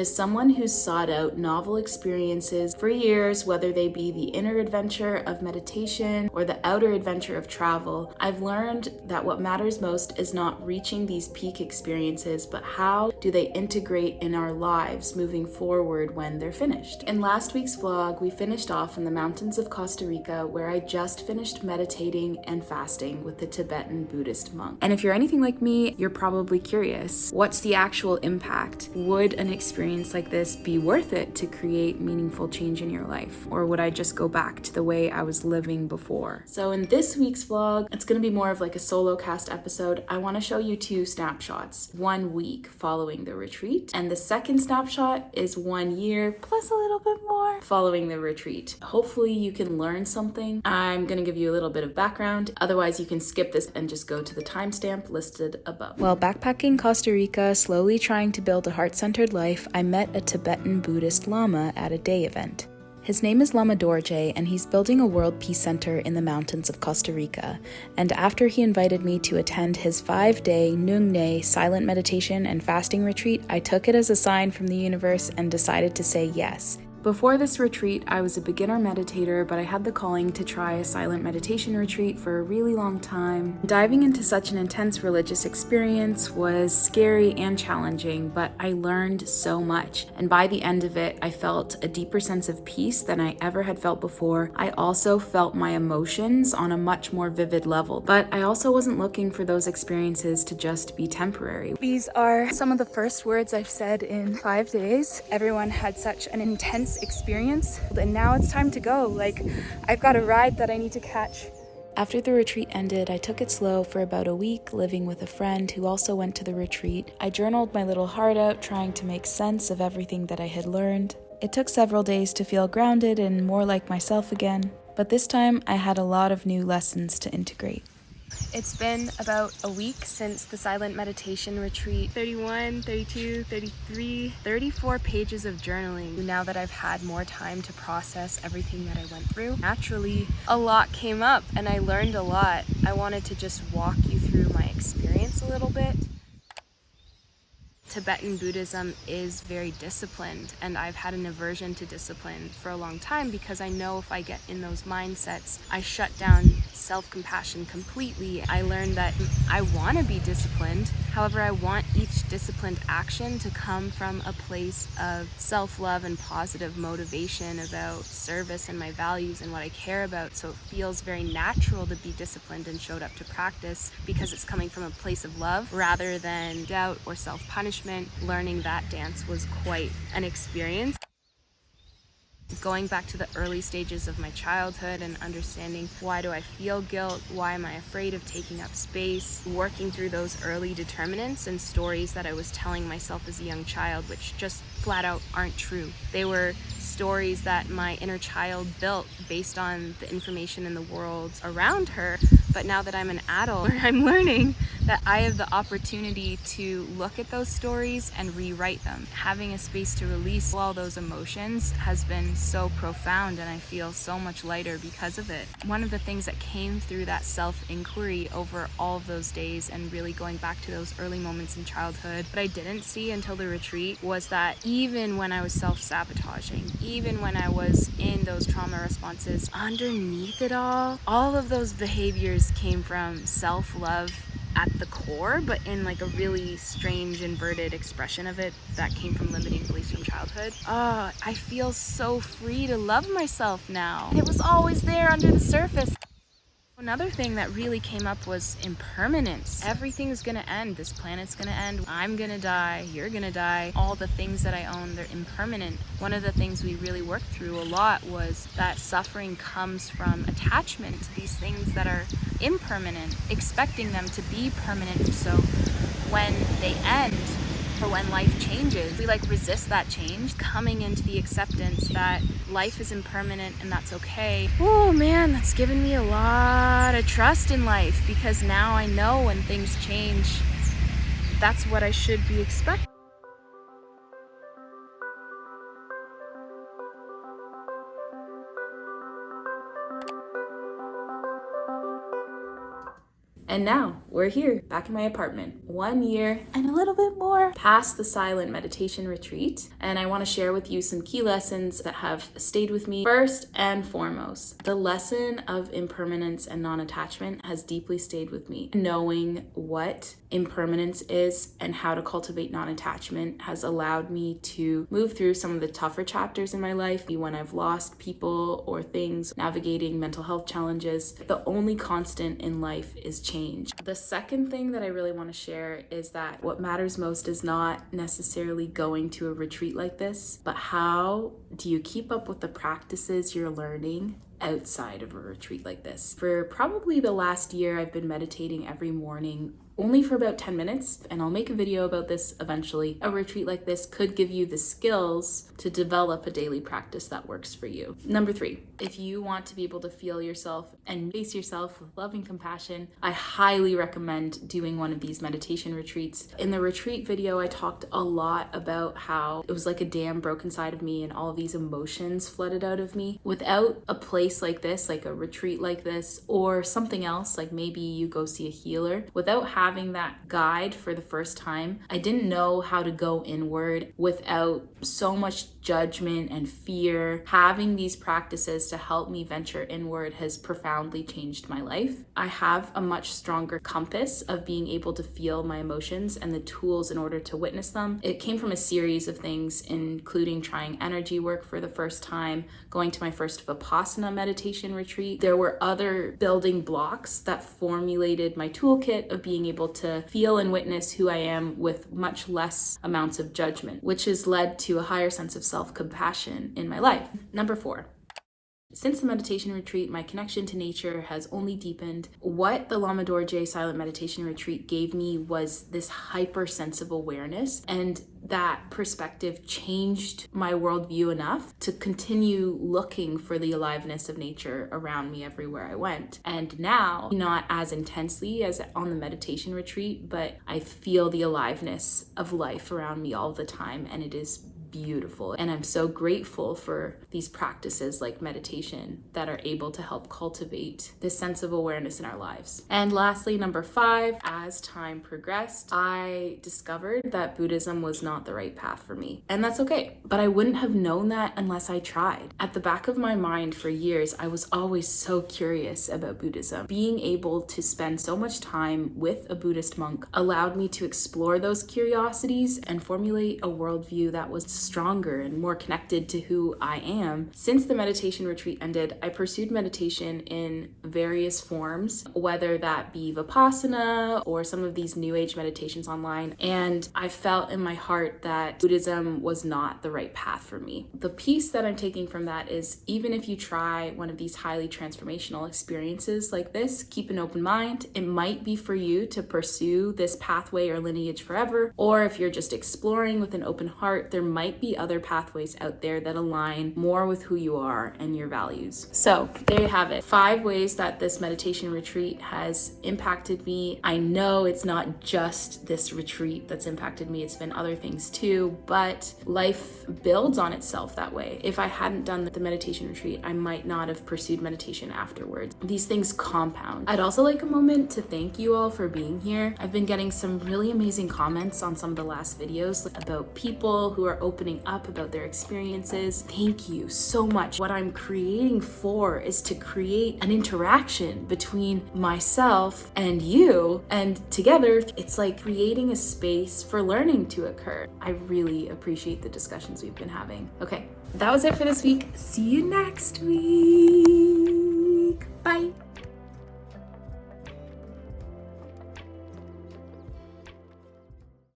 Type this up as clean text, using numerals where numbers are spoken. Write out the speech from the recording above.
As someone who's sought out novel experiences for years, whether they be the inner adventure of meditation or the outer adventure of travel, I've learned that what matters most is not reaching these peak experiences, but how do they integrate in our lives moving forward when they're finished. In last week's vlog, we finished off in the mountains of Costa Rica, where I just finished meditating and fasting with the Tibetan Buddhist monk. And if you're anything like me, you're probably curious, what's the actual impact? Would an experience like this be worth it to create meaningful change in your life? Or would I just go back to the way I was living before? So in this week's vlog, it's going to be more of like a solo cast episode. I want to show you 2 snapshots, 1 week following the retreat. And the second snapshot is 1 year plus a little bit more following the retreat. Hopefully you can learn something. I'm going to give you a little bit of background. Otherwise you can skip this and just go to the timestamp listed above. While backpacking Costa Rica, slowly trying to build a heart-centered life, I met a Tibetan Buddhist Lama at a day event. His name is Lama Dorje, and he's building a World Peace Center in the mountains of Costa Rica. And after he invited me to attend his 5-day Nungne silent meditation and fasting retreat, I took it as a sign from the universe and decided to say yes. Before this retreat, I was a beginner meditator, but I had the calling to try a silent meditation retreat for a really long time. Diving into such an intense religious experience was scary and challenging, but I learned so much. And by the end of it, I felt a deeper sense of peace than I ever had felt before. I also felt my emotions on a much more vivid level, but I also wasn't looking for those experiences to just be temporary. These are some of the first words I've said in 5 days. Everyone had such an intense experience, and now it's time to go. Like, I've got a ride that I need to catch. After the retreat ended, I took it slow for about a week, living with a friend who also went to the retreat. I journaled my little heart out, trying to make sense of everything that I had learned. It took several days to feel grounded and more like myself again, but this time I had a lot of new lessons to integrate. It's been about a week since the silent meditation retreat. 31, 32, 33, 34 pages of journaling. Now that I've had more time to process everything that I went through, naturally a lot came up and I learned a lot. I wanted to just walk you through my experience a little bit. Tibetan Buddhism is very disciplined, and I've had an aversion to discipline for a long time because I know if I get in those mindsets, I shut down self-compassion completely. I learned that I want to be disciplined. However, I want each disciplined action to come from a place of self-love and positive motivation about service and my values and what I care about. So it feels very natural to be disciplined and showed up to practice because it's coming from a place of love rather than doubt or self-punishment. Learning that dance was quite an experience. Going back to the early stages of my childhood and understanding, why do I feel guilt? Why am I afraid of taking up space? Working through those early determinants and stories that I was telling myself as a young child, which just flat out aren't true. They were stories that my inner child built based on the information in the world around her. But now that I'm an adult, I'm learning that I have the opportunity to look at those stories and rewrite them. Having a space to release all those emotions has been so profound, and I feel so much lighter because of it. One of the things that came through that self-inquiry over all of those days and really going back to those early moments in childhood, what I didn't see until the retreat was that even when I was self-sabotaging, even when I was in those trauma responses, underneath it all of those behaviors came from self-love at the core, but in like a really strange inverted expression of it that came from limiting beliefs from childhood. I feel so free to love myself now. It was always there under the surface. Another thing that really came up was impermanence. Everything's gonna end. This planet's gonna end. I'm gonna die. You're gonna die. All the things that I own, they're impermanent. One of the things we really worked through a lot was that suffering comes from attachment to these things that are impermanent, expecting them to be permanent. So when they end, or when life changes, we resist that change, coming into the acceptance that life is impermanent and that's okay. Oh man, that's given me a lot of trust in life, because now I know when things change, that's what I should be expecting. And now we're here back in my apartment, 1 year and a little bit more past the silent meditation retreat. And I want to share with you some key lessons that have stayed with me. First and foremost, the lesson of impermanence and non-attachment has deeply stayed with me. Knowing what impermanence is and how to cultivate non-attachment has allowed me to move through some of the tougher chapters in my life when I've lost people or things, navigating mental health challenges. The only constant in life is change. The second thing that I really want to share is that what matters most is not necessarily going to a retreat like this, but how do you keep up with the practices you're learning outside of a retreat like this. For probably the last year, I've been meditating every morning, only for about 10 minutes, and I'll make a video about this eventually. A retreat like this could give you the skills to develop a daily practice that works for you. Number 3, if you want to be able to feel yourself and face yourself with love and compassion, I highly recommend doing one of these meditation retreats. In the retreat video, I talked a lot about how it was like a dam broke inside of me and all of these emotions flooded out of me. Without a place like this, like a retreat like this, or something else, like maybe you go see a healer, without having that guide for the first time, I didn't know how to go inward without so much judgment and fear. Having these practices to help me venture inward has profoundly changed my life. I have a much stronger compass of being able to feel my emotions and the tools in order to witness them. It came from a series of things, including trying energy work for the first time, going to my first Vipassana meditation retreat. There were other building blocks that formulated my toolkit of being able to feel and witness who I am with much less amounts of judgment, which has led to a higher sense of self-compassion in my life. Number 4. Since the meditation retreat, my connection to nature has only deepened. What the Lama Dorje Silent Meditation Retreat gave me was this hyper sense of awareness, and that perspective changed my worldview enough to continue looking for the aliveness of nature around me everywhere I went. And now, not as intensely as on the meditation retreat, but I feel the aliveness of life around me all the time, and it is beautiful. And I'm so grateful for these practices like meditation that are able to help cultivate this sense of awareness in our lives. And lastly, number 5, as time progressed, I discovered that Buddhism was not the right path for me. And that's okay. But I wouldn't have known that unless I tried. At the back of my mind for years, I was always so curious about Buddhism. Being able to spend so much time with a Buddhist monk allowed me to explore those curiosities and formulate a worldview that was stronger and more connected to who I am. Since the meditation retreat ended, I pursued meditation in various forms, whether that be Vipassana or some of these new age meditations online, and I felt in my heart that Buddhism was not the right path for me. The piece that I'm taking from that is, even if you try one of these highly transformational experiences like this, keep an open mind. It might be for you to pursue this pathway or lineage forever, or if you're just exploring with an open heart, there might be other pathways out there that align more with who you are and your values. So there you have it. 5 ways that this meditation retreat has impacted me. I know it's not just this retreat that's impacted me, it's been other things too, but life builds on itself that way. If I hadn't done the meditation retreat, I might not have pursued meditation afterwards. These things compound. I'd also like a moment to thank you all for being here. I've been getting some really amazing comments on some of the last videos about people who are opening up about their experiences. Thank you so much. What I'm creating for is to create an interaction between myself and you, and together it's like creating a space for learning to occur. I really appreciate the discussions we've been having. Okay, that was it for this week. See you next week.